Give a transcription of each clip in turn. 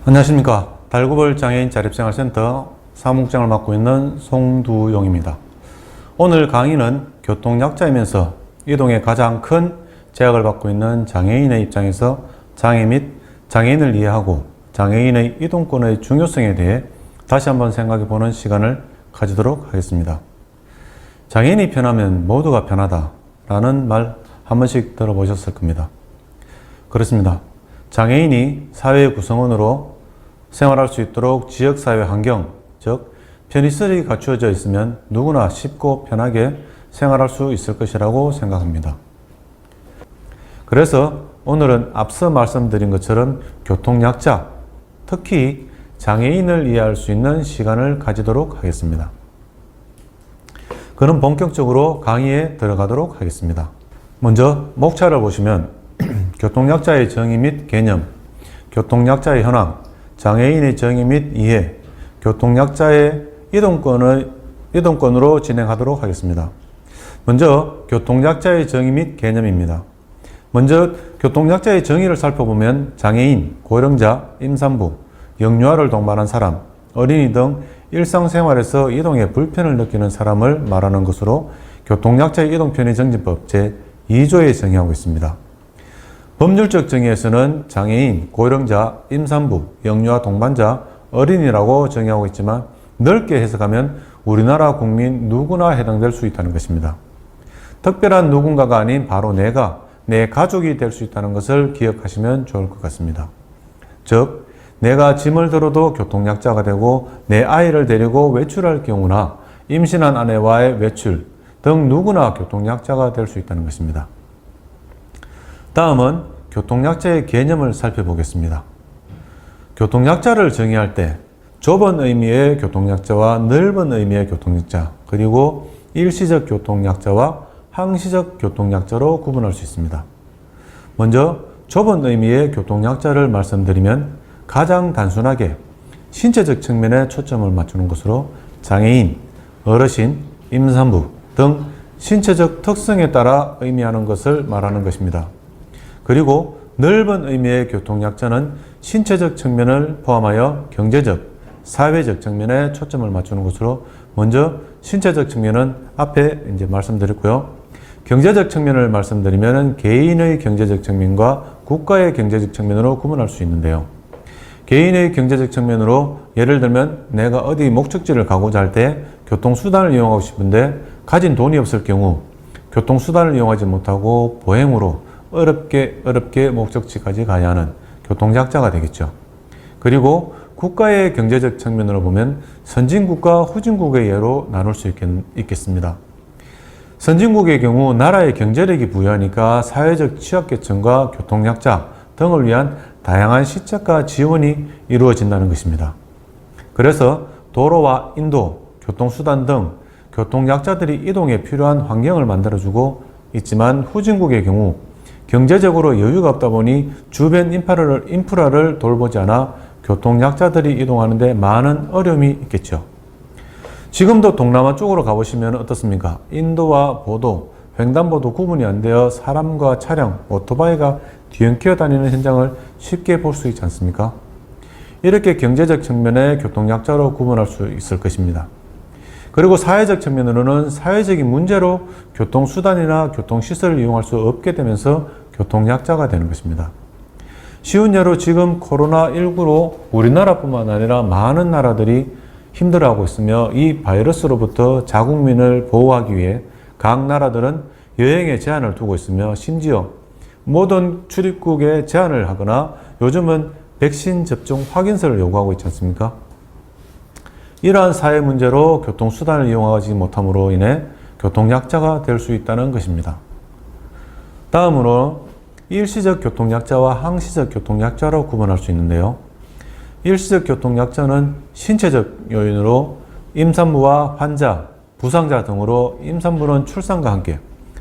안녕하십니까. 달구벌 장애인 자립생활센터 사무국장을 맡고 있는 송두용입니다. 오늘 강의는 교통약자이면서 이동에 가장 큰 제약을 받고 있는 장애인의 입장에서 장애 및 장애인을 이해하고 장애인의 이동권의 중요성에 대해 다시 한번 생각해보는 시간을 가지도록 하겠습니다. 장애인이 편하면 모두가 편하다 라는 말 한 번씩 들어보셨을 겁니다. 그렇습니다. 장애인이 사회의 구성원으로 생활할 수 있도록 지역사회 환경, 즉 편의시설이 갖추어져 있으면 누구나 쉽고 편하게 생활할 수 있을 것이라고 생각합니다. 그래서 오늘은 앞서 말씀드린 것처럼 교통약자, 특히 장애인을 이해할 수 있는 시간을 가지도록 하겠습니다. 그럼 본격적으로 강의에 들어가도록 하겠습니다. 먼저 목차를 보시면 교통약자의 정의 및 개념, 교통약자의 현황, 장애인의 정의 및 이해, 교통약자의 이동권으로 진행하도록 하겠습니다. 먼저 교통약자의 정의 및 개념입니다. 먼저 교통약자의 정의를 살펴보면 장애인, 고령자, 임산부, 영유아를 동반한 사람, 어린이 등 일상생활에서 이동에 불편을 느끼는 사람을 말하는 것으로 교통약자의 이동편의정진법 제2조에 정의하고 있습니다. 법률적 정의에서는 장애인, 고령자, 임산부, 영유아 동반자, 어린이라고 정의하고 있지만 넓게 해석하면 우리나라 국민 누구나 해당될 수 있다는 것입니다. 특별한 누군가가 아닌 바로 내가, 내 가족이 될 수 있다는 것을 기억하시면 좋을 것 같습니다. 즉, 내가 짐을 들어도 교통약자가 되고 내 아이를 데리고 외출할 경우나 임신한 아내와의 외출 등 누구나 교통약자가 될 수 있다는 것입니다. 다음은 교통약자의 개념을 살펴보겠습니다. 교통약자를 정의할 때 좁은 의미의 교통약자와 넓은 의미의 교통약자, 그리고 일시적 교통약자와 항시적 교통약자로 구분할 수 있습니다. 먼저 좁은 의미의 교통약자를 말씀드리면 가장 단순하게 신체적 측면에 초점을 맞추는 것으로 장애인, 어르신, 임산부 등 신체적 특성에 따라 의미하는 것을 말하는 것입니다. 그리고 넓은 의미의 교통약자는 신체적 측면을 포함하여 경제적, 사회적 측면에 초점을 맞추는 것으로 먼저 신체적 측면은 앞에 이제 말씀드렸고요. 경제적 측면을 말씀드리면 개인의 경제적 측면과 국가의 경제적 측면으로 구분할 수 있는데요. 개인의 경제적 측면으로 예를 들면 내가 어디 목적지를 가고자 할 때 교통수단을 이용하고 싶은데 가진 돈이 없을 경우 교통수단을 이용하지 못하고 보행으로 어렵게 목적지까지 가야 하는 교통약자가 되겠죠. 그리고 국가의 경제적 측면으로 보면 선진국과 후진국의 예로 나눌 수 있겠습니다. 선진국의 경우 나라의 경제력이 부유하니까 사회적 취약계층과 교통약자 등을 위한 다양한 시책과 지원이 이루어진다는 것입니다. 그래서 도로와 인도, 교통수단 등 교통약자들이 이동에 필요한 환경을 만들어주고 있지만 후진국의 경우 경제적으로 여유가 없다 보니 주변 인프라를 돌보지 않아 교통약자들이 이동하는 데 많은 어려움이 있겠죠. 지금도 동남아 쪽으로 가보시면 어떻습니까? 인도와 보도, 횡단보도 구분이 안 되어 사람과 차량, 오토바이가 뒤엉켜 다니는 현장을 쉽게 볼 수 있지 않습니까? 이렇게 경제적 측면의 교통약자로 구분할 수 있을 것입니다. 그리고 사회적 측면으로는 사회적인 문제로 교통수단이나 교통시설을 이용할 수 없게 되면서 교통약자가 되는 것입니다. 쉬운 예로 지금 코로나19로 우리나라뿐만 아니라 많은 나라들이 힘들어하고 있으며 이 바이러스로부터 자국민을 보호하기 위해 각 나라들은 여행에 제한을 두고 있으며 심지어 모든 출입국에 제한을 하거나 요즘은 백신 접종 확인서를 요구하고 있지 않습니까? 이러한 사회 문제로 교통수단을 이용하지 못함으로 인해 교통약자가 될 수 있다는 것입니다. 다음으로 일시적 교통약자와 항시적 교통약자로 구분할 수 있는데요. 일시적 교통약자는 신체적 요인으로 임산부와 환자, 부상자 등으로 임산부는 출산과 함께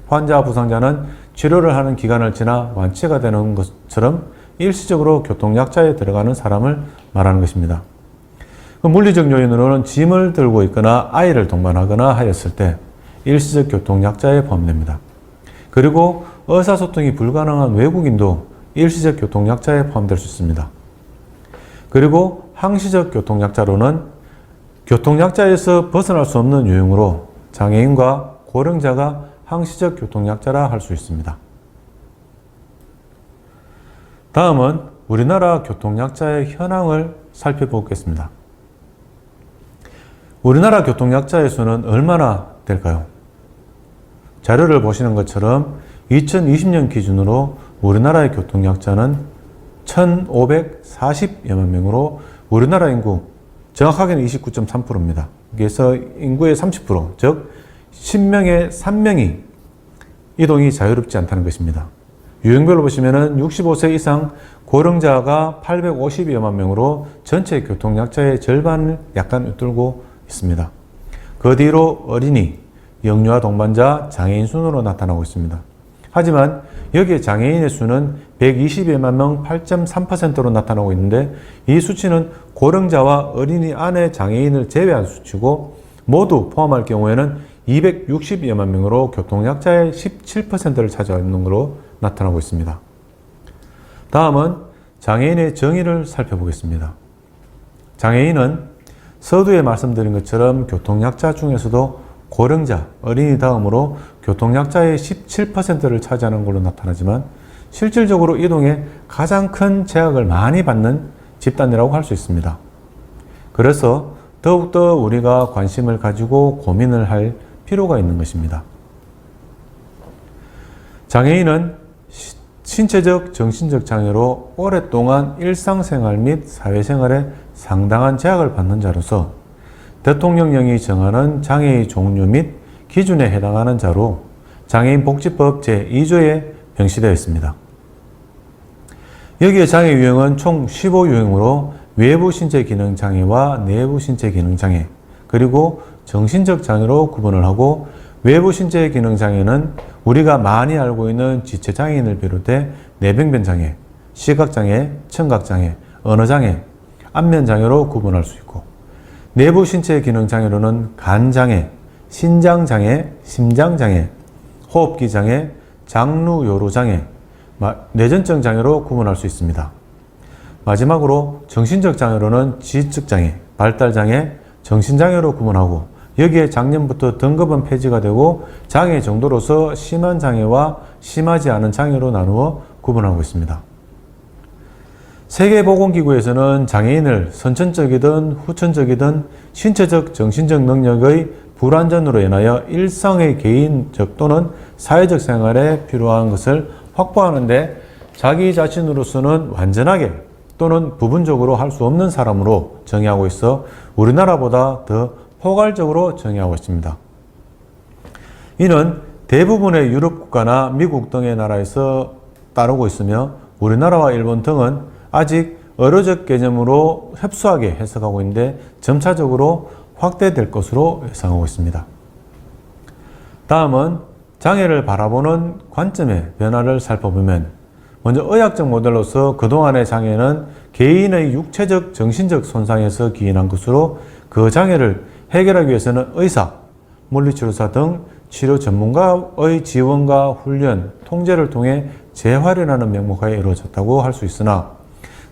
환자, 부상자는 치료를 하는 기간을 지나 완치가 되는 것처럼 일시적으로 교통약자에 들어가는 사람을 말하는 것입니다. 물리적 요인으로는 짐을 들고 있거나 아이를 동반하거나 하였을 때 일시적 교통약자에 포함됩니다. 그리고 의사소통이 불가능한 외국인도 일시적 교통약자에 포함될 수 있습니다. 그리고 항시적 교통약자로는 교통약자에서 벗어날 수 없는 유형으로 장애인과 고령자가 항시적 교통약자라 할 수 있습니다. 다음은 우리나라 교통약자의 현황을 살펴보겠습니다. 우리나라 교통약자의 수는 얼마나 될까요? 자료를 보시는 것처럼 2020년 기준으로 우리나라의 교통약자는 1,540여만 명으로 우리나라 인구 정확하게는 29.3%입니다. 그래서 인구의 30%, 즉 10명에 3명이 이동이 자유롭지 않다는 것입니다. 유형별로 보시면은 65세 이상 고령자가 850여만 명으로 전체 교통약자의 절반을 약간 웃돌고 있습니다. 그 뒤로 어린이, 영유아 동반자, 장애인 순으로 나타나고 있습니다. 하지만 여기에 장애인의 수는 120여만 명 8.3%로 나타나고 있는데 이 수치는 고령자와 어린이 안에 장애인을 제외한 수치고 모두 포함할 경우에는 260여만 명으로 교통약자의 17%를 차지하는 것으로 나타나고 있습니다. 다음은 장애인의 정의를 살펴보겠습니다. 장애인은 서두에 말씀드린 것처럼 교통약자 중에서도 고령자, 어린이 다음으로 교통약자의 17%를 차지하는 걸로 나타나지만 실질적으로 이동에 가장 큰 제약을 많이 받는 집단이라고 할 수 있습니다. 그래서 더욱더 우리가 관심을 가지고 고민을 할 필요가 있는 것입니다. 장애인은 신체적, 정신적 장애로 오랫동안 일상생활 및 사회생활에 상당한 제약을 받는 자로서 대통령령이 정하는 장애의 종류 및 기준에 해당하는 자로 장애인복지법 제2조에 명시되어 있습니다. 여기에 장애 유형은 총 15유형으로 외부 신체 기능 장애와 내부 신체 기능 장애, 그리고 정신적 장애로 구분을 하고 외부 신체 기능 장애는 우리가 많이 알고 있는 지체 장애인을 비롯해 뇌병변 장애, 시각 장애, 청각 장애, 언어 장애, 안면 장애로 구분할 수 있고 내부 신체 기능 장애로는 간 장애, 신장 장애, 심장 장애, 호흡기 장애, 장루 요로 장애, 뇌전증 장애로 구분할 수 있습니다. 마지막으로 정신적 장애로는 지적 장애, 발달 장애, 정신 장애로 구분하고 여기에 작년부터 등급은 폐지가 되고 장애 정도로서 심한 장애와 심하지 않은 장애로 나누어 구분하고 있습니다. 세계보건기구에서는 장애인을 선천적이든 후천적이든 신체적, 정신적 능력의 불완전으로 인하여 일상의 개인적 또는 사회적 생활에 필요한 것을 확보하는 데 자기 자신으로서는 완전하게 또는 부분적으로 할 수 없는 사람으로 정의하고 있어 우리나라보다 더 포괄적으로 정의하고 있습니다. 이는 대부분의 유럽 국가나 미국 등의 나라에서 따르고 있으며 우리나라와 일본 등은 아직 의료적 개념으로 협소하게 해석하고 있는데 점차적으로 확대될 것으로 예상하고 있습니다. 다음은 장애를 바라보는 관점의 변화를 살펴보면 먼저 의학적 모델로서 그동안의 장애는 개인의 육체적, 정신적 손상에서 기인한 것으로 그 장애를 해결하기 위해서는 의사, 물리치료사 등 치료 전문가의 지원과 훈련, 통제를 통해 재활용하는 명목하에 이루어졌다고 할 수 있으나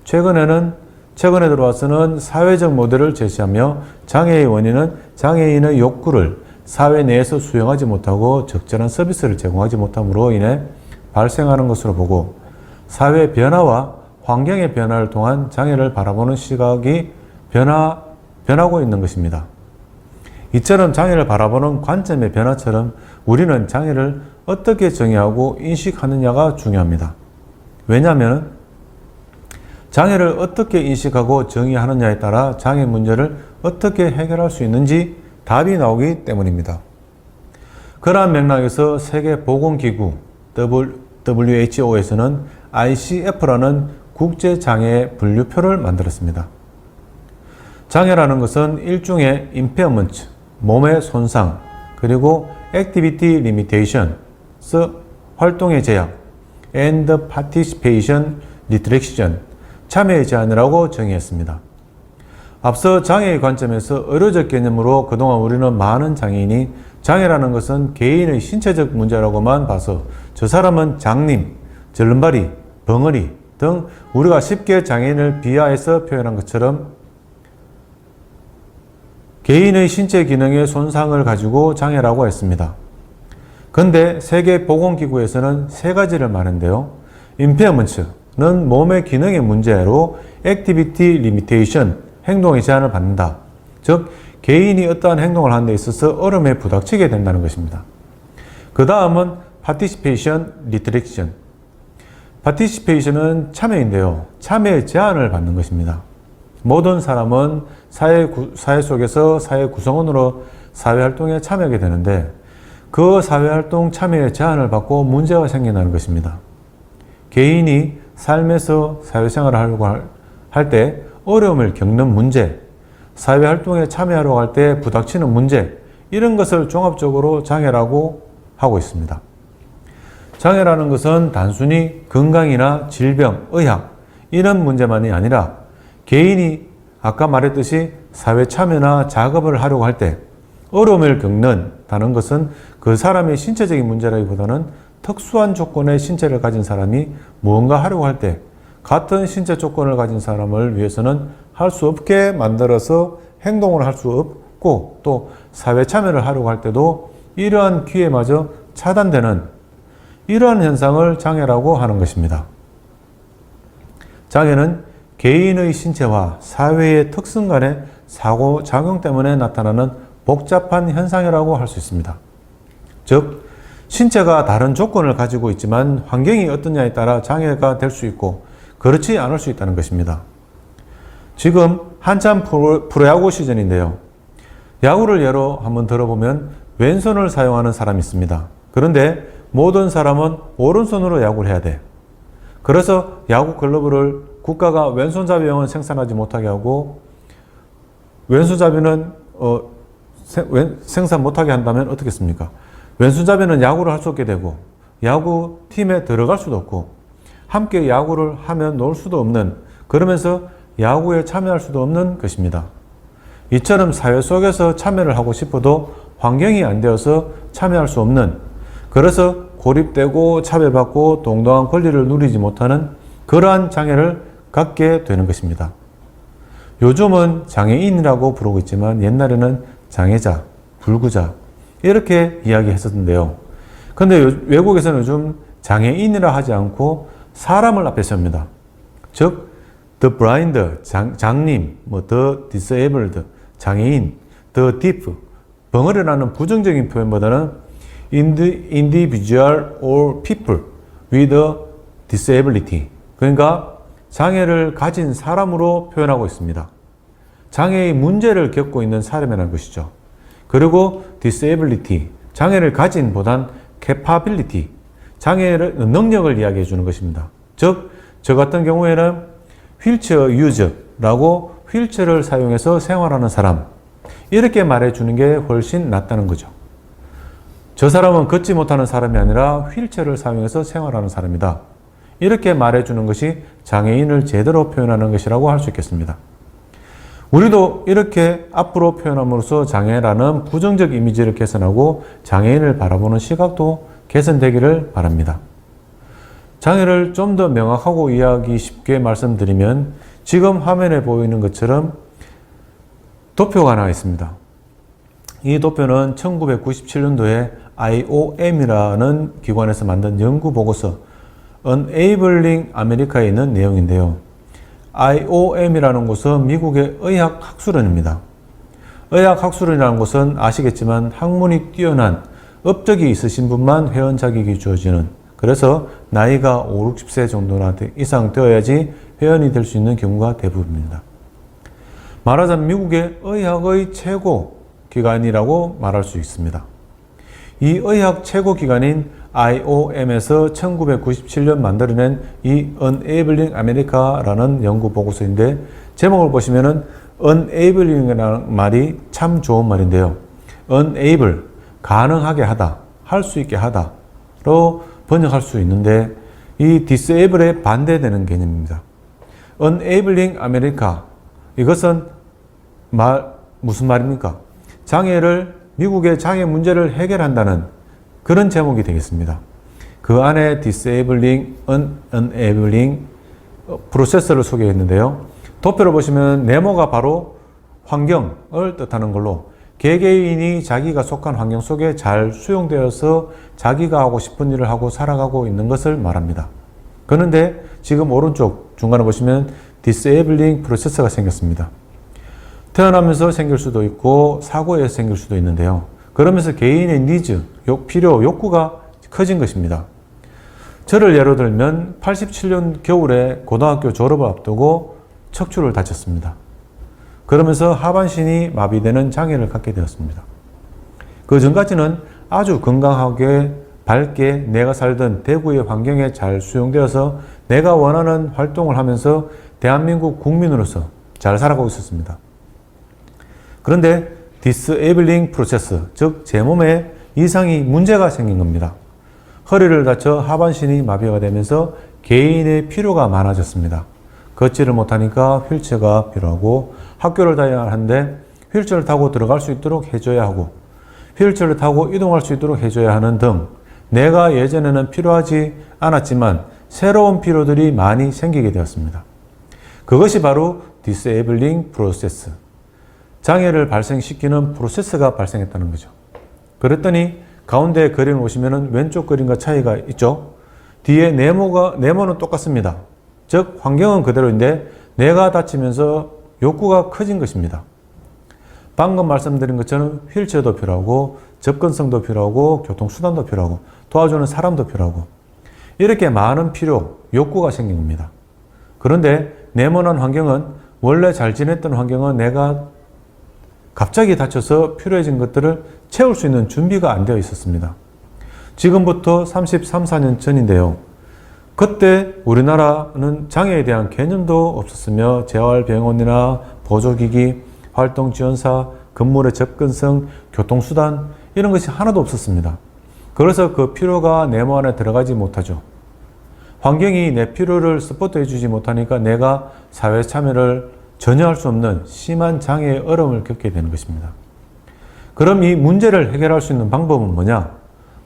최근에 들어와서는 사회적 모델을 제시하며 장애의 원인은 장애인의 욕구를 사회 내에서 수용하지 못하고 적절한 서비스를 제공하지 못함으로 인해 발생하는 것으로 보고 사회 변화와 환경의 변화를 통한 장애를 바라보는 시각이 변하고 있는 것입니다. 이처럼 장애를 바라보는 관점의 변화처럼 우리는 장애를 어떻게 정의하고 인식하느냐가 중요합니다. 왜냐하면 장애를 어떻게 인식하고 정의하느냐에 따라 장애 문제를 어떻게 해결할 수 있는지 답이 나오기 때문입니다. 그러한 맥락에서 세계보건기구 WHO에서는 ICF라는 국제장애 분류표를 만들었습니다. 장애라는 것은 일종의 impairment, 몸의 손상, 그리고 activity limitations, 활동의 제약, and participation restriction, 참여의 제한이라고 정의했습니다. 앞서 장애의 관점에서 의료적 개념으로 그동안 우리는 많은 장애인이 장애라는 것은 개인의 신체적 문제라고만 봐서 저 사람은 장님, 절름발이, 벙어리, 등 우리가 쉽게 장애인을 비하해서 표현한 것처럼 개인의 신체 기능의 손상을 가지고 장애라고 했습니다. 근데 세계보건기구에서는 세 가지를 말하는데요. impairment는 몸의 기능의 문제로 activity limitation, 행동의 제한을 받는다. 즉, 개인이 어떠한 행동을 하는 데 있어서 어려움에 부닥치게 된다는 것입니다. 그 다음은 participation restriction. participation은 참여인데요. 참여의 제한을 받는 것입니다. 모든 사람은 사회 속에서 사회 구성원으로 사회활동에 참여하게 되는데 그 사회활동 참여의 제한을 받고 문제가 생긴다는 것입니다. 개인이 삶에서 사회생활을 하려고 할 때 어려움을 겪는 문제, 사회활동에 참여하려고 할 때 부닥치는 문제, 이런 것을 종합적으로 장애라고 하고 있습니다. 장애라는 것은 단순히 건강이나 질병, 의학 이런 문제만이 아니라 개인이 아까 말했듯이 사회 참여나 작업을 하려고 할 때 어려움을 겪는다는 것은 그 사람의 신체적인 문제라기보다는 특수한 조건의 신체를 가진 사람이 무언가 하려고 할 때 같은 신체 조건을 가진 사람을 위해서는 할 수 없게 만들어서 행동을 할 수 없고 또 사회 참여를 하려고 할 때도 이러한 기회마저 차단되는 이러한 현상을 장애라고 하는 것입니다. 장애는 개인의 신체와 사회의 특성 간의 상호작용 때문에 나타나는 복잡한 현상이라고 할 수 있습니다. 즉, 신체가 다른 조건을 가지고 있지만 환경이 어떠냐에 따라 장애가 될 수 있고 그렇지 않을 수 있다는 것입니다. 지금 한참 프로야구 시즌인데요. 야구를 예로 한번 들어보면 왼손을 사용하는 사람이 있습니다. 그런데 모든 사람은 오른손으로 야구를 해야 돼. 그래서 야구 글러브를 국가가 왼손잡이용은 생산하지 못하게 하고 왼손잡이는 생산 못하게 한다면 어떻겠습니까? 왼손잡이는 야구를 할 수 없게 되고 야구 팀에 들어갈 수도 없고 함께 야구를 하면 놀 수도 없는, 그러면서 야구에 참여할 수도 없는 것입니다. 이처럼 사회 속에서 참여를 하고 싶어도 환경이 안 되어서 참여할 수 없는, 그래서 고립되고 차별받고 동등한 권리를 누리지 못하는 그러한 장애를 갖게 되는 것입니다. 요즘은 장애인이라고 부르고 있지만 옛날에는 장애자, 불구자 이렇게 이야기했었는데요. 근데 외국에서는 요즘 장애인이라 하지 않고 사람을 앞에 섭니다. 즉, the blind, 장님, the disabled, 장애인, the deaf, 벙어리라는 부정적인 표현보다는 individual or people with a disability, 그러니까 장애를 가진 사람으로 표현하고 있습니다. 장애의 문제를 겪고 있는 사람이라는 것이죠. 그리고 disability, 장애를 가진 보단 capability, 장애의 능력을 이야기해 주는 것입니다. 즉, 저 같은 경우에는 휠체어 유저라고 휠체어를 사용해서 생활하는 사람, 이렇게 말해 주는 게 훨씬 낫다는 거죠. 저 사람은 걷지 못하는 사람이 아니라 휠체어를 사용해서 생활하는 사람이다. 이렇게 말해 주는 것이 장애인을 제대로 표현하는 것이라고 할 수 있겠습니다. 우리도 이렇게 앞으로 표현함으로써 장애라는 부정적 이미지를 개선하고 장애인을 바라보는 시각도 개선되기를 바랍니다. 장애를 좀 더 명확하고 이해하기 쉽게 말씀드리면 지금 화면에 보이는 것처럼 도표가 나와 있습니다. 이 도표는 1997년도에 IOM이라는 기관에서 만든 연구 보고서 Enabling America에 있는 내용인데요. IOM이라는 곳은 미국의 의학학술원입니다. 의학학술원이라는 곳은 아시겠지만 학문이 뛰어난 업적이 있으신 분만 회원 자격이 주어지는, 그래서 나이가 5, 60세 정도나 이상 되어야지 회원이 될 수 있는 경우가 대부분입니다. 말하자면 미국의 의학의 최고 기관이라고 말할 수 있습니다. 이 의학 최고 기관인 IOM에서 1997년 만들어낸 이 Enabling America라는 연구 보고서인데, 제목을 보시면은 Enabling이라는 말이 참 좋은 말인데요. Enable, 가능하게 하다, 할 수 있게 하다로 번역할 수 있는데 이 disable에 반대되는 개념입니다. Enabling America, 이것은 무슨 말입니까? 장애를, 미국의 장애 문제를 해결한다는 그런 제목이 되겠습니다. 그 안에 disabling, enabling 프로세스를 소개했는데요. 도표를 보시면 네모가 바로 환경을 뜻하는 걸로 개개인이 자기가 속한 환경 속에 잘 수용되어서 자기가 하고 싶은 일을 하고 살아가고 있는 것을 말합니다. 그런데 지금 오른쪽 중간에 보시면 disabling process가 생겼습니다. 태어나면서 생길 수도 있고 사고에서 생길 수도 있는데요. 그러면서 개인의 니즈, 필요, 욕구가 커진 것입니다. 저를 예로 들면 87년 겨울에 고등학교 졸업을 앞두고 척추를 다쳤습니다. 그러면서 하반신이 마비되는 장애를 갖게 되었습니다. 그 전까지는 아주 건강하게 밝게 내가 살던 대구의 환경에 잘 수용되어서 내가 원하는 활동을 하면서 대한민국 국민으로서 잘 살아가고 있었습니다. 그런데 disabling process, 즉 제 몸에 이상이 문제가 생긴 겁니다. 허리를 다쳐 하반신이 마비가 되면서 개인의 필요가 많아졌습니다. 걷지를 못하니까 휠체어가 필요하고 학교를 다녀야 하는데 휠체어를 타고 들어갈 수 있도록 해줘야 하고 휠체어를 타고 이동할 수 있도록 해줘야 하는 등 내가 예전에는 필요하지 않았지만 새로운 필요들이 많이 생기게 되었습니다. 그것이 바로 disabling process, 장애를 발생시키는 프로세스가 발생했다는 거죠. 그랬더니 가운데 그림을 보시면 왼쪽 그림과 차이가 있죠. 뒤에 네모는 똑같습니다. 즉 환경은 그대로인데 내가 다치면서 욕구가 커진 것입니다. 방금 말씀드린 것처럼 휠체어도 필요하고 접근성도 필요하고 교통수단도 필요하고 도와주는 사람도 필요하고 이렇게 많은 필요, 욕구가 생긴 겁니다. 그런데 네모난 환경은 원래 잘 지냈던 환경은 내가 갑자기 다쳐서 필요해진 것들을 채울 수 있는 준비가 안 되어 있었습니다. 지금부터 33, 4년 전인데요. 그때 우리나라는 장애에 대한 개념도 없었으며 재활병원이나 보조기기, 활동지원사, 건물의 접근성, 교통수단 이런 것이 하나도 없었습니다. 그래서 그 필요가 네모 안에 들어가지 못하죠. 환경이 내 필요를 서포트해 주지 못하니까 내가 사회 참여를 전혀 할 수 없는 심한 장애의 어려움을 겪게 되는 것입니다. 그럼 이 문제를 해결할 수 있는 방법은 뭐냐?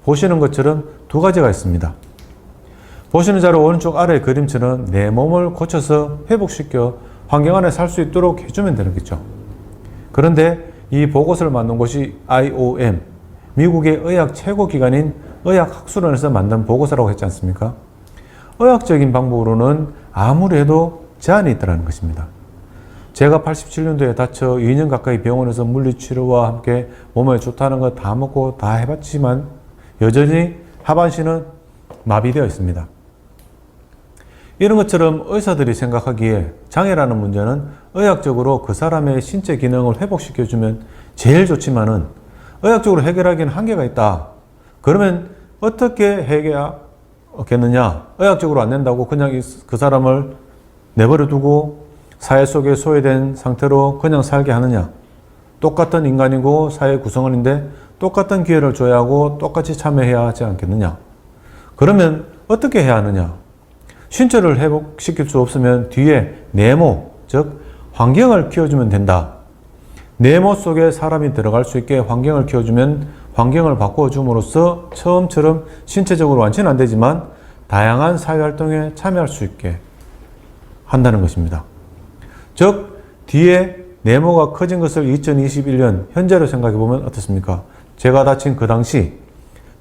보시는 것처럼 두 가지가 있습니다. 보시는 자료 오른쪽 아래 그림처럼 내 몸을 고쳐서 회복시켜 환경 안에 살 수 있도록 해주면 되는 거죠. 그런데 이 보고서를 만든 곳이 IOM, 미국의 의학 최고기관인 의학학술원에서 만든 보고서라고 했지 않습니까? 의학적인 방법으로는 아무리 해도 제한이 있다는 것입니다. 제가 87년도에 다쳐 2년 가까이 병원에서 물리치료와 함께 몸에 좋다는 거 다 먹고 다 해봤지만 여전히 하반신은 마비되어 있습니다. 이런 것처럼 의사들이 생각하기에 장애라는 문제는 의학적으로 그 사람의 신체 기능을 회복시켜주면 제일 좋지만은 의학적으로 해결하기는 한계가 있다. 그러면 어떻게 해결하겠느냐? 의학적으로 안 된다고 그냥 그 사람을 내버려 두고 사회 속에 소외된 상태로 그냥 살게 하느냐? 똑같은 인간이고 사회 구성원인데 똑같은 기회를 줘야 하고 똑같이 참여해야 하지 않겠느냐? 그러면 어떻게 해야 하느냐? 신체를 회복시킬 수 없으면 뒤에 네모, 즉 환경을 키워주면 된다. 네모 속에 사람이 들어갈 수 있게 환경을 키워주면 환경을 바꿔줌으로써 처음처럼 신체적으로 완치는 안 되지만 다양한 사회활동에 참여할 수 있게 한다는 것입니다. 즉 뒤에 네모가 커진 것을 2021년 현재로 생각해 보면 어떻습니까? 제가 다친 그 당시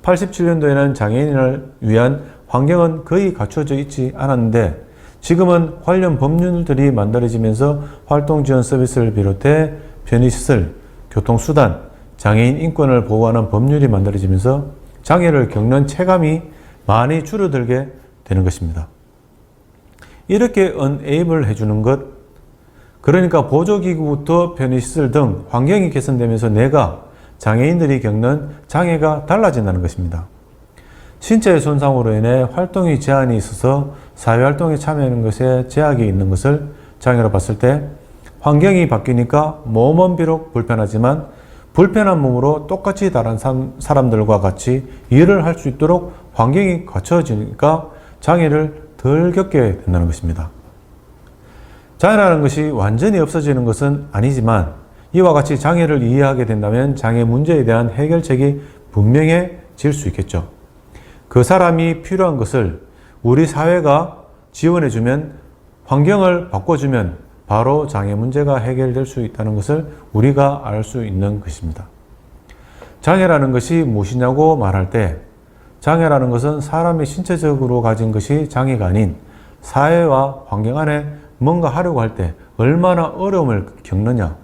87년도에는 장애인을 위한 환경은 거의 갖춰져 있지 않았는데 지금은 관련 법률들이 만들어지면서 활동지원 서비스를 비롯해 편의시설, 교통수단, 장애인 인권을 보호하는 법률이 만들어지면서 장애를 겪는 체감이 많이 줄어들게 되는 것입니다. 이렇게 enable 해주는 것, 그러니까 보조기구부터 편의시설 등 환경이 개선되면서 내가 장애인들이 겪는 장애가 달라진다는 것입니다. 신체의 손상으로 인해 활동이 제한이 있어서 사회활동에 참여하는 것에 제약이 있는 것을 장애로 봤을 때 환경이 바뀌니까 몸은 비록 불편하지만 불편한 몸으로 똑같이 다른 사람들과 같이 일을 할 수 있도록 환경이 갖춰지니까 장애를 덜 겪게 된다는 것입니다. 장애라는 것이 완전히 없어지는 것은 아니지만 이와 같이 장애를 이해하게 된다면 장애 문제에 대한 해결책이 분명해질 수 있겠죠. 그 사람이 필요한 것을 우리 사회가 지원해주면 환경을 바꿔주면 바로 장애 문제가 해결될 수 있다는 것을 우리가 알 수 있는 것입니다. 장애라는 것이 무엇이냐고 말할 때 장애라는 것은 사람이 신체적으로 가진 것이 장애가 아닌 사회와 환경 안에 뭔가 하려고 할 때 얼마나 어려움을 겪느냐,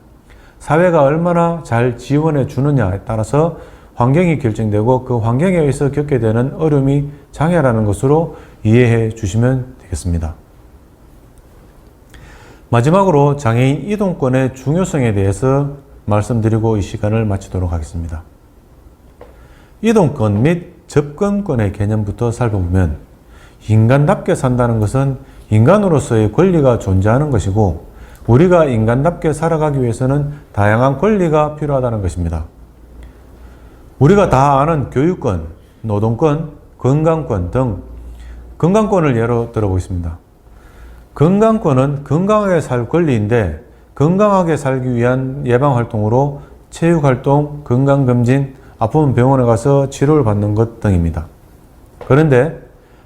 사회가 얼마나 잘 지원해 주느냐에 따라서 환경이 결정되고 그 환경에 의해서 겪게 되는 어려움이 장애라는 것으로 이해해 주시면 되겠습니다. 마지막으로 장애인 이동권의 중요성에 대해서 말씀드리고 이 시간을 마치도록 하겠습니다. 이동권 및 접근권의 개념부터 살펴보면 인간답게 산다는 것은 인간으로서의 권리가 존재하는 것이고 우리가 인간답게 살아가기 위해서는 다양한 권리가 필요하다는 것입니다. 우리가 다 아는 교육권, 노동권, 건강권 등 건강권을 예로 들어보겠습니다. 건강권은 건강하게 살 권리인데 건강하게 살기 위한 예방활동으로 체육활동, 건강검진, 아프면 병원에 가서 치료를 받는 것 등입니다. 그런데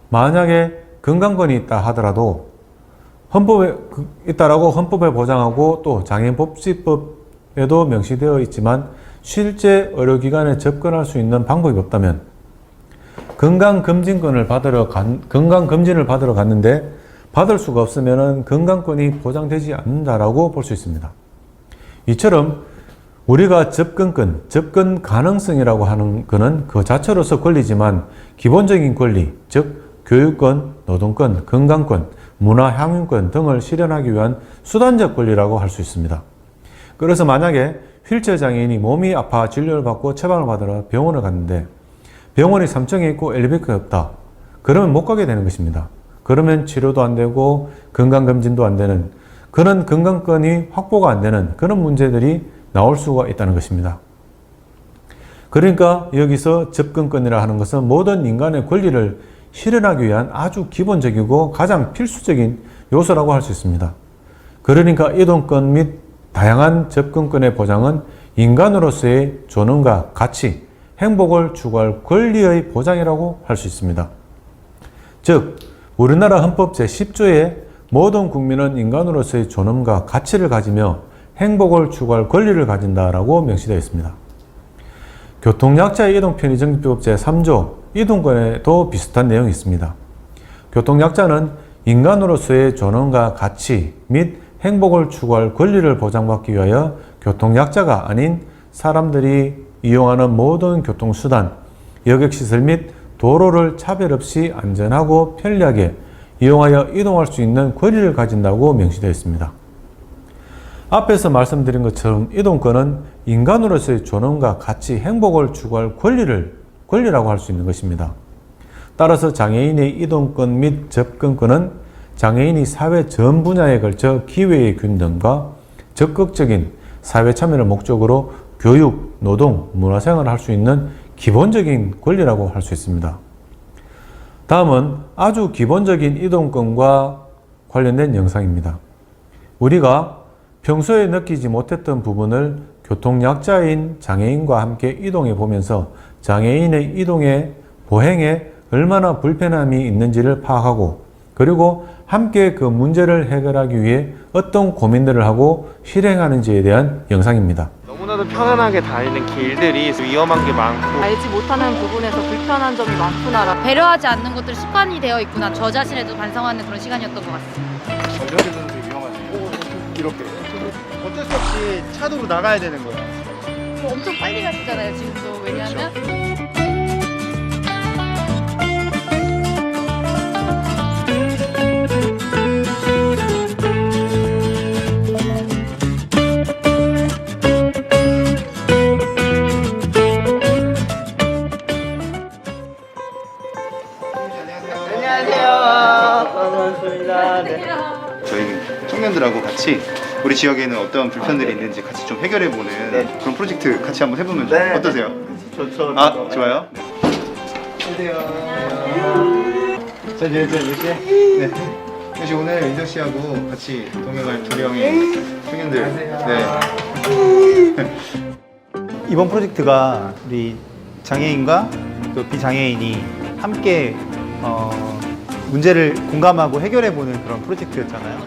만약에 건강권이 있다 하더라도 헌법에 있다라고 헌법에 보장하고 또 장애인복지법에도 명시되어 있지만 실제 의료기관에 접근할 수 있는 방법이 없다면 건강검진을 받으러 갔는데 받을 수가 없으면 건강권이 보장되지 않는다라고 볼 수 있습니다. 이처럼 우리가 접근권, 접근 가능성이라고 하는 것은 그 자체로서 권리지만 기본적인 권리, 즉 교육권, 노동권, 건강권, 문화향유권 등을 실현하기 위한 수단적 권리라고 할 수 있습니다. 그래서 만약에 휠체어 장애인이 몸이 아파 진료를 받고 처방을 받으러 병원을 갔는데 병원이 3층에 있고 엘리베이터가 없다. 그러면 못 가게 되는 것입니다. 그러면 치료도 안 되고 건강검진도 안 되는 그런 건강권이 확보가 안 되는 그런 문제들이 나올 수가 있다는 것입니다. 그러니까 여기서 접근권이라 하는 것은 모든 인간의 권리를 실현하기 위한 아주 기본적이고 가장 필수적인 요소라고 할 수 있습니다. 그러니까 이동권 및 다양한 접근권의 보장은 인간으로서의 존엄과 가치, 행복을 추구할 권리의 보장이라고 할 수 있습니다. 즉, 우리나라 헌법 제10조에 모든 국민은 인간으로서의 존엄과 가치를 가지며 행복을 추구할 권리를 가진다라고 명시되어 있습니다. 교통약자의 이동편의정지법 제3조 이동권에도 비슷한 내용이 있습니다. 교통약자는 인간으로서의 존엄과 가치 및 행복을 추구할 권리를 보장받기 위하여 교통약자가 아닌 사람들이 이용하는 모든 교통수단, 여객시설 및 도로를 차별 없이 안전하고 편리하게 이용하여 이동할 수 있는 권리를 가진다고 명시되어 있습니다. 앞에서 말씀드린 것처럼 이동권은 인간으로서의 존엄과 가치, 행복을 추구할 권리라고 할 수 있는 것입니다. 따라서 장애인의 이동권 및 접근권은 장애인이 사회 전 분야에 걸쳐 기회의 균등과 적극적인 사회 참여를 목적으로 교육, 노동, 문화생활을 할 수 있는 기본적인 권리라고 할 수 있습니다. 다음은 아주 기본적인 이동권과 관련된 영상입니다. 우리가 평소에 느끼지 못했던 부분을 교통약자인 장애인과 함께 이동해 보면서 장애인의 이동에, 보행에 얼마나 불편함이 있는지를 파악하고 그리고 함께 그 문제를 해결하기 위해 어떤 고민들을 하고 실행하는지에 대한 영상입니다. 너무나도 편안하게 다니는 길들이 위험한 게 많고 알지 못하는 부분에서 불편한 점이 많구나. 배려하지 않는 것들이 습관이 되어 있구나. 저 자신에도 반성하는 그런 시간이었던 것 같습니다. 전력에서는 되게 위험하지. 이렇게 어쩔 수 없이 차도로 나가야 되는 거야. 엄청 빨리 가시잖아요, 지금도. 왜냐하면 반갑습니다. 네. 저희 청년들하고 같이 우리 지역에는 어떤 불편들이 있는지 같이 좀 해결해보는 그런 프로젝트 같이 한번 해보면 어떠세요? 좋죠. 아, 좋아요? 안녕하세요. 자, 이제 네. 역시 오늘 인석 씨하고 같이 동행할 두 명의 청년들. 네. 이번 프로젝트가 우리 장애인과 또 비장애인이 함께 문제를 공감하고 해결해보는 그런 프로젝트였잖아요.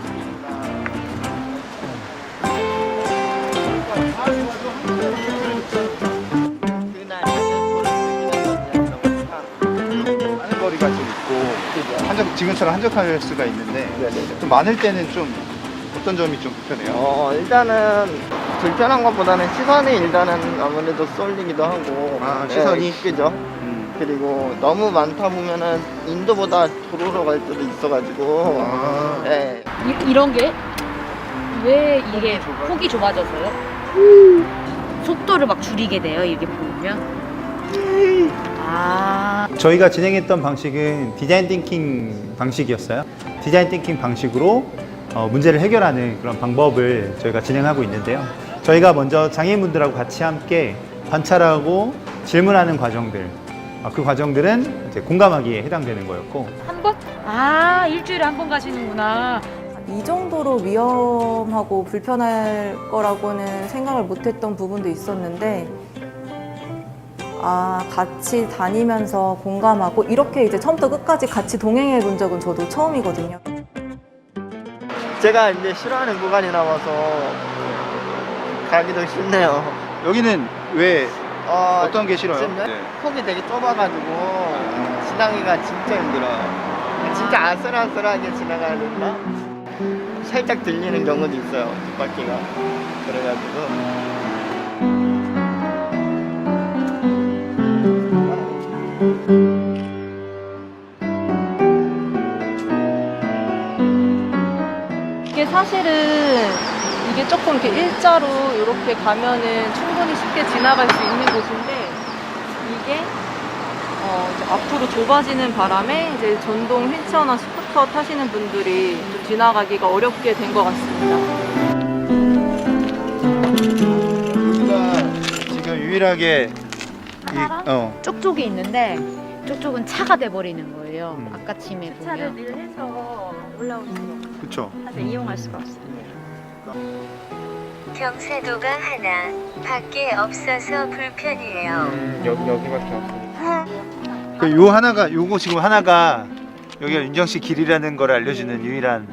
많은 거리가 좀 있고 지금처럼 한적할 수가 있는데 좀 많을 때는 좀 어떤 점이 좀 불편해요? 일단은 불편한 것보다는 시선이 일단은 아무래도 쏠리기도 하고. 시선이? 그죠? 그리고 너무 많다 보면은 인도보다 도로로 갈 때도 있어가지고. 예. 이런 게 왜 이게 폭이 좁아져서요? 속도를 막 줄이게 돼요, 이게 보면? 아. 저희가 진행했던 방식은 디자인 띵킹 방식이었어요. 디자인 띵킹 방식으로 문제를 해결하는 그런 방법을 저희가 진행하고 있는데요. 저희가 먼저 장애인분들하고 같이 함께 관찰하고 질문하는 과정들, 그 과정들은 이제 공감하기에 해당되는 거였고. 한 번? 아, 일주일에 한 번 가시는구나. 이 정도로 위험하고 불편할 거라고는 생각을 못했던 부분도 있었는데 같이 다니면서 공감하고 이렇게 이제 처음부터 끝까지 같이 동행해 본 적은 저도 처음이거든요. 제가 이제 싫어하는 구간이 나와서 가기도 싫네요. 여기는 왜 어떤 게 싫어요? 지금 네. 폭이 되게 좁아가지고 지나기가 진짜 힘들어요. 진짜 아슬아슬하게 지나가야 된다? 살짝 들리는 경우도 있어요, 뒷바퀴가. 그래가지고. 이게 사실은 이게 조금 이렇게 일자로 이렇게 가면은 충분히 쉽게 지나갈 수 있는 곳인데 이게 이제 앞으로 좁아지는 바람에 이제 전동 휠체어나 스쿠터 타시는 분들이 좀 지나가기가 어렵게 된 것 같습니다. 여기가 지금 유일하게 쪽쪽이 있는데 쪽쪽은 차가 돼버리는 거예요. 아까침에 보면. 해서 올라올 수가 없어요. 그렇죠. 이용할 수가 없습니다. 경사도가 하나 밖에 없어서 불편해요. 여기밖에 없어요. 요 하나가 요거 지금 하나가 여기가 윤정 씨 길이라는 걸 알려주는 유일한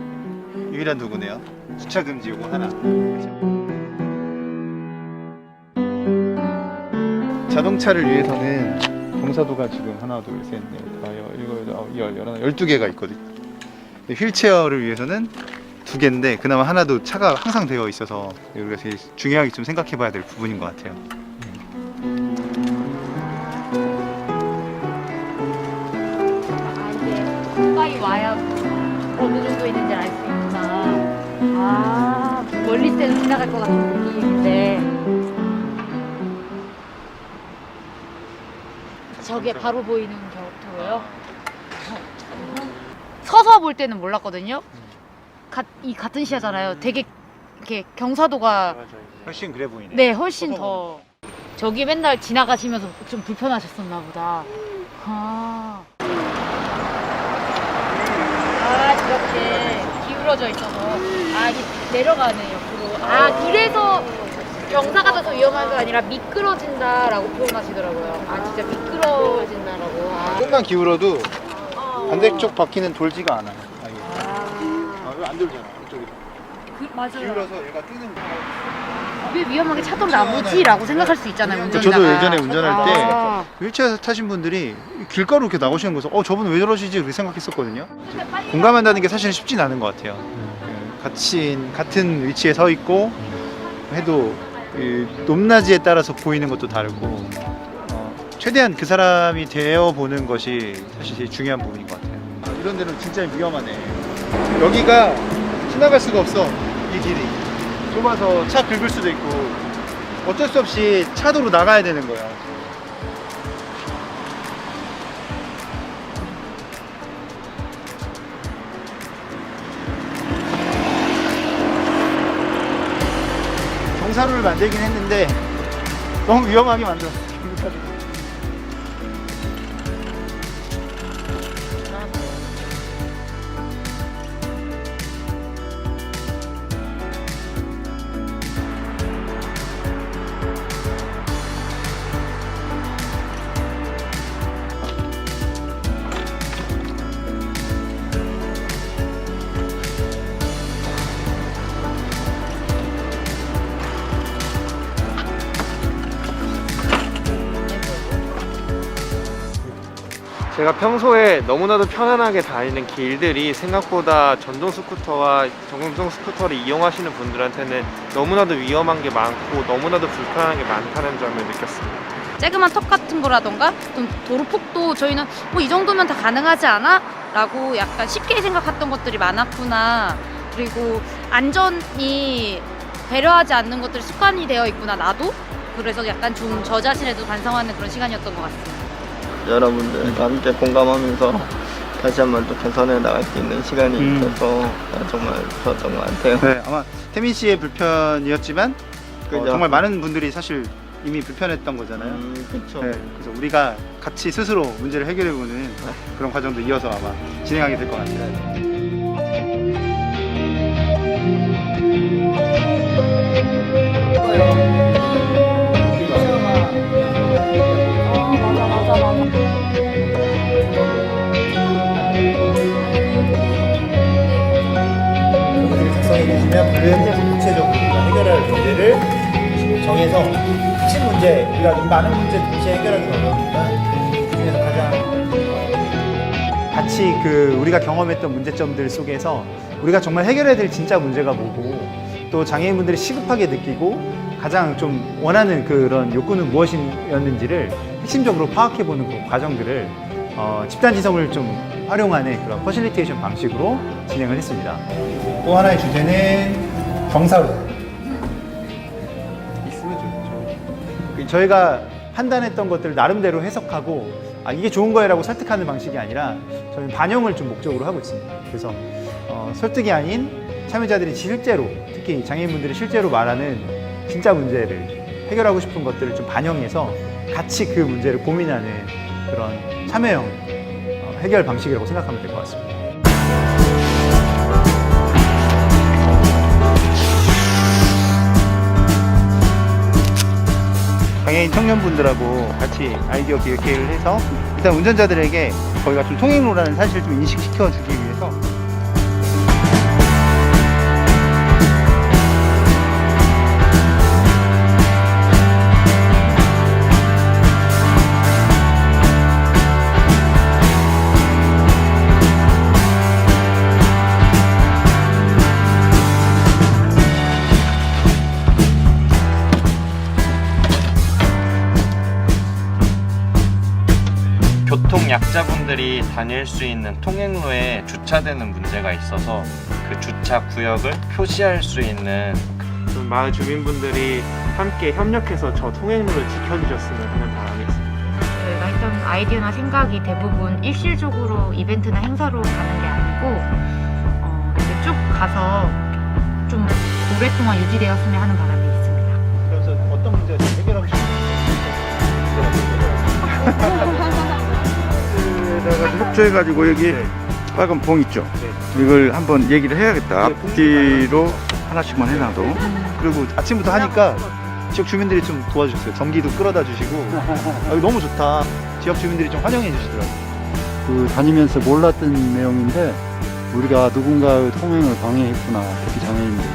도구네요. 주차 금지 요거 하나. 자동차를 위해서는 경사도가 지금 하나, 둘, 셋, 넷, 다섯, 일곱, 여덟, 아홉, 열, 열하나, 12개가 있거든요. 근데 휠체어를 위해서는 2개인데 그나마 하나도 차가 항상 되어 있어서 우리가 제일 중요하게 좀 생각해 봐야 될 부분인 것 같아요. 이게 가까이 와야 어느 정도 있는지 알 수 있구나. 멀리 때는 지나갈 것 같은 느낌인데. 저게 바로 보이는 도로요? 서서 볼 때는 몰랐거든요. 이 같은 시야잖아요. 되게 이렇게 경사도가 훨씬 그래 보이네. 네 훨씬 더. 저기 맨날 지나가시면서 좀 불편하셨었나 보다. 이렇게 기울어져 있어서 이게 내려가네 옆으로. 그래서 경사가 더 위험한 게 아니라 미끄러진다라고 표현하시더라고요. 진짜 미끄러진다라고. 조금만 기울어도 반대쪽 바퀴는 돌지가 않아요. 왜 안 돌잖아. 이쪽이. 맞아요. 기울어서 얘가 뜨는 거. 왜 위험하게 차도 나무지라고 생각할 수 있잖아요. 운전자가. 저도 예전에 운전할 때 휠체어 타신 분들이 길가로 이렇게 나오시는 거서 저분 왜 저러시지 그렇게 생각했었거든요. 공감한다는 게 사실은 쉽진 않은 것 같아요. 같은 위치에 서 있고 해도 높낮이에 따라서 보이는 것도 다르고 최대한 그 사람이 되어 보는 것이 사실 제일 중요한 부분인 것 같아요. 이런 데는 진짜 위험하네. 여기가 지나갈 수가 없어. 이 길이 좁아서 차 긁을 수도 있고 어쩔 수 없이 차도로 나가야 되는 거야. 경사로를 만들긴 했는데 너무 위험하게 만들었어. 경사로. 제가 평소에 너무나도 편안하게 다니는 길들이 생각보다 전동 스쿠터와 전동 스쿠터를 이용하시는 분들한테는 너무나도 위험한 게 많고 너무나도 불편한 게 많다는 점을 느꼈습니다. 쬐그만 턱 같은 거라던가 좀 도로 폭도 저희는 뭐 이 정도면 다 가능하지 않아? 라고 약간 쉽게 생각했던 것들이 많았구나. 그리고 안전이 배려하지 않는 것들이 습관이 되어 있구나, 나도. 그래서 약간 좀 저 자신에도 반성하는 그런 시간이었던 것 같습니다. 여러분들과 함께 공감하면서 다시 한번 또 개선해 나갈 수 있는 시간이 있어서 정말 좋았던 것 같아요. 네, 아마 태민 씨의 불편이었지만 그죠? 정말 많은 분들이 사실 이미 불편했던 거잖아요. 그렇죠. 네, 그래서 우리가 같이 스스로 문제를 해결해보는 그런 과정도 이어서 아마 진행하게 될 것 같아요. 작성해 주시면 불변 구체적으로 우리가 해결할 문제를 정해서 핵심 문제, 우리가 많은 문제 동시에 해결하기 어려우니까 그중에서 가장 같이 우리가 경험했던 문제점들 속에서 우리가 정말 해결해야 될 진짜 문제가 뭐고 또 장애인분들이 시급하게 느끼고 가장 좀 원하는 그런 욕구는 무엇이었는지를 핵심적으로 파악해보는 그 과정들을 집단지성을 좀 활용하는 그런 퍼실리테이션 방식으로 진행을 했습니다. 또 하나의 주제는 경사로. 있으면 좋죠. 저희가 판단했던 것들을 나름대로 해석하고 이게 좋은 거예요라고 설득하는 방식이 아니라 저희는 반영을 좀 목적으로 하고 있습니다. 그래서 설득이 아닌 참여자들이 실제로 특히 장애인분들이 실제로 말하는 진짜 문제를 해결하고 싶은 것들을 좀 반영해서 같이 그 문제를 고민하는 그런 참여형 해결 방식이라고 생각하면 될 것 같습니다. 장애인 청년분들하고 같이 아이디어 기획회의를 해서 일단 운전자들에게 저희가 좀 통행로라는 사실을 좀 인식시켜 주기 위해서 교통약자분들이 다닐 수 있는 통행로에 주차되는 문제가 있어서 그 주차 구역을 표시할 수 있는 마을 주민분들이 함께 협력해서 저 통행로를 지켜주셨으면 하는 바람이 있습니다. 저희가 했던 아이디어나 생각이 대부분 일시적으로 이벤트나 행사로 가는 게 아니고 이렇게 쭉 가서 좀 오랫동안 유지되었으면 하는 바람이 있습니다. 그래서 어떤 문제가 좀 해결하고 에다가 협조해가지고 여기 빨간 봉 있죠? 이걸 한번 얘기를 해야겠다. 앞뒤로 하나씩만 해놔도. 그리고 아침부터 하니까 지역 주민들이 좀 도와주셨어요. 전기도 끌어다 주시고 이거 너무 좋다. 지역 주민들이 좀 환영해 주시더라고요. 다니면서 몰랐던 내용인데 우리가 누군가의 통행을 방해했구나, 특히 장애인들이.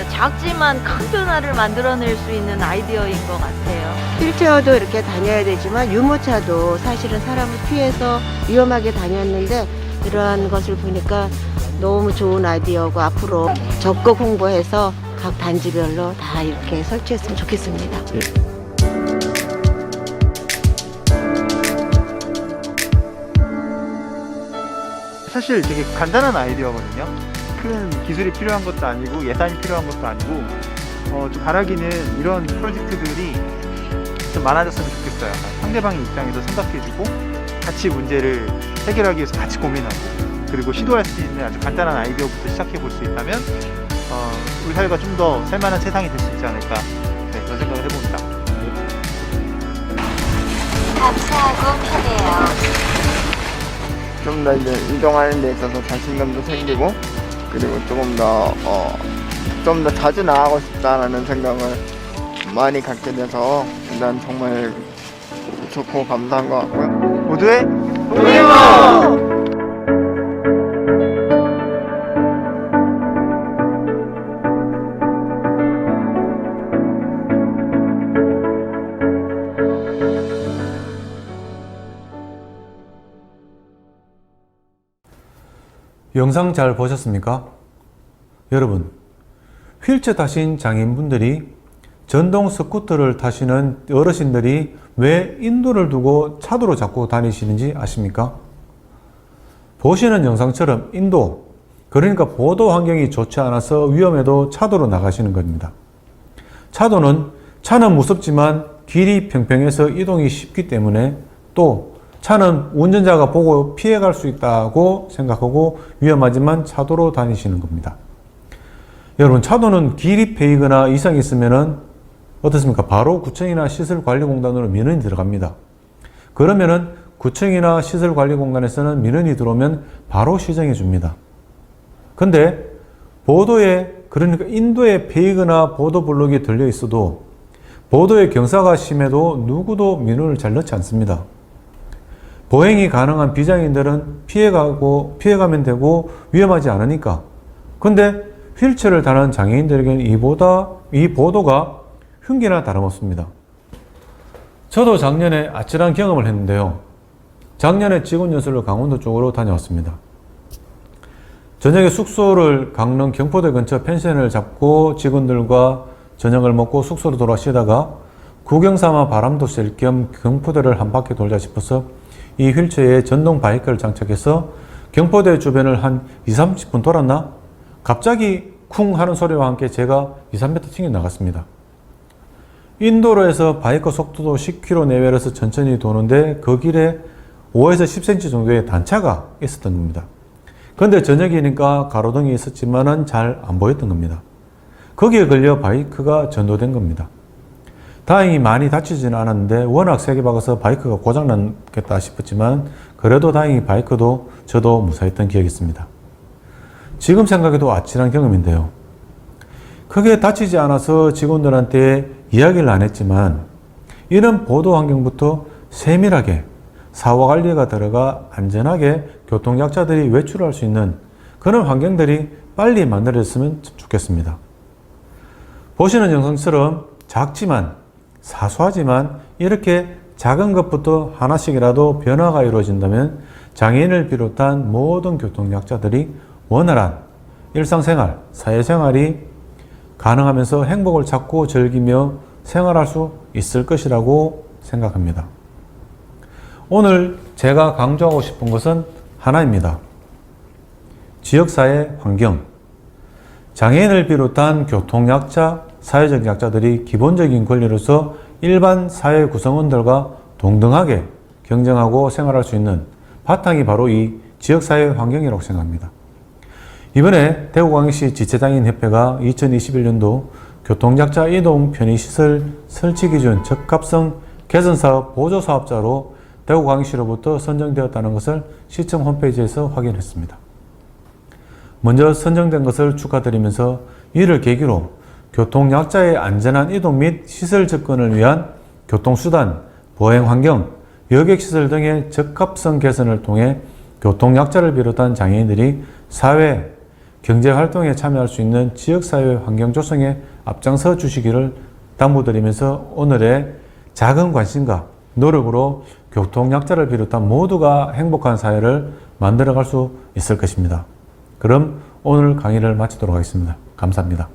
작지만 큰 변화를 만들어낼 수 있는 아이디어인 것 같아요. 휠체어도 이렇게 다녀야 되지만 유모차도 사실은 사람을 피해서 위험하게 다녔는데 이러한 것을 보니까 너무 좋은 아이디어고 앞으로 적극 홍보해서 각 단지별로 다 이렇게 설치했으면 좋겠습니다. 사실 되게 간단한 아이디어거든요. 큰 기술이 필요한 것도 아니고 예산이 필요한 것도 아니고 좀 바라기는 이런 프로젝트들이 좀 많아졌으면 좋겠어요. 상대방의 입장에서 생각해주고 같이 문제를 해결하기 위해서 같이 고민하고 그리고 시도할 수 있는 아주 간단한 아이디어부터 시작해 볼 수 있다면 우리 사회가 좀 더 살만한 세상이 될 수 있지 않을까 그런 생각을 해봅니다. 감사하고 편해요. 좀 더 이제 이동하는 데 있어서 자신감도 생기고 그리고 조금 더 좀 더 자주 나가고 싶다라는 생각을 많이 갖게 돼서 일단 정말 좋고 감사한 것 같고요. 모두의 통행로! 영상 잘 보셨습니까? 여러분, 휠체어 타신 장애인분들이 전동 스쿠터를 타시는 어르신들이 왜 인도를 두고 차도로 자꾸 다니시는지 아십니까? 보시는 영상처럼 인도, 그러니까 보도 환경이 좋지 않아서 위험해도 차도로 나가시는 겁니다. 차는 무섭지만 길이 평평해서 이동이 쉽기 때문에 또 차는 운전자가 보고 피해갈 수 있다고 생각하고 위험하지만 차도로 다니시는 겁니다. 여러분, 차도는 길이 패이거나 이상이 있으면은 어떻습니까? 바로 구청이나 시설관리공단으로 민원이 들어갑니다. 그러면은 구청이나 시설관리공단에서는 민원이 들어오면 바로 시정해 줍니다. 근데 보도에, 그러니까 인도에 패이거나 보도 블록이 들려 있어도 보도에 경사가 심해도 누구도 민원을 잘 넣지 않습니다. 보행이 가능한 비장애인들은 피해가면 되고 위험하지 않으니까. 근데 휠체어를 타는 장애인들에게는 이 보도가 흉기나 다름없습니다. 저도 작년에 아찔한 경험을 했는데요. 작년에 직원 연수를 강원도 쪽으로 다녀왔습니다. 저녁에 숙소를 강릉 경포대 근처 펜션을 잡고 직원들과 저녁을 먹고 숙소로 돌아 쉬다가 구경삼아 바람도 쐴 겸 경포대를 한 바퀴 돌자 싶어서 이 휠체어에 전동 바이크를 장착해서 경포대 주변을 한 20-30분 돌았나? 갑자기 쿵 하는 소리와 함께 제가 2-3m 튕겨 나갔습니다. 인도로에서 바이크 속도도 10km 내외라서 천천히 도는데 그 길에 5에서 10cm 정도의 단차가 있었던 겁니다. 그런데 저녁이니까 가로등이 있었지만은 잘 안 보였던 겁니다. 거기에 걸려 바이크가 전도된 겁니다. 다행히 많이 다치지는 않았는데 워낙 세게 박아서 바이크가 고장났겠다 싶었지만 그래도 다행히 바이크도 저도 무사했던 기억이 있습니다. 지금 생각해도 아찔한 경험인데요. 크게 다치지 않아서 직원들한테 이야기를 안 했지만 이런 보도 환경부터 세밀하게 사후 관리가 들어가 안전하게 교통약자들이 외출할 수 있는 그런 환경들이 빨리 만들어졌으면 좋겠습니다. 보시는 영상처럼 작지만 사소하지만 이렇게 작은 것부터 하나씩이라도 변화가 이루어진다면 장애인을 비롯한 모든 교통약자들이 원활한 일상생활, 사회생활이 가능하면서 행복을 찾고 즐기며 생활할 수 있을 것이라고 생각합니다. 오늘 제가 강조하고 싶은 것은 하나입니다. 지역사회 환경. 장애인을 비롯한 교통약자, 사회적 약자들이 기본적인 권리로서 일반 사회 구성원들과 동등하게 경쟁하고 생활할 수 있는 바탕이 바로 이 지역사회 환경이라고 생각합니다. 이번에 대구광역시 지체장애인협회가 2021년도 교통약자 이동 편의시설 설치 기준 적합성 개선사업 보조사업자로 대구광역시로부터 선정되었다는 것을 시청 홈페이지에서 확인했습니다. 먼저 선정된 것을 축하드리면서 이를 계기로 교통약자의 안전한 이동 및 시설 접근을 위한 교통수단, 보행환경, 여객시설 등의 적합성 개선을 통해 교통약자를 비롯한 장애인들이 사회, 경제활동에 참여할 수 있는 지역사회 환경 조성에 앞장서 주시기를 당부드리면서 오늘의 작은 관심과 노력으로 교통약자를 비롯한 모두가 행복한 사회를 만들어갈 수 있을 것입니다. 그럼 오늘 강의를 마치도록 하겠습니다. 감사합니다.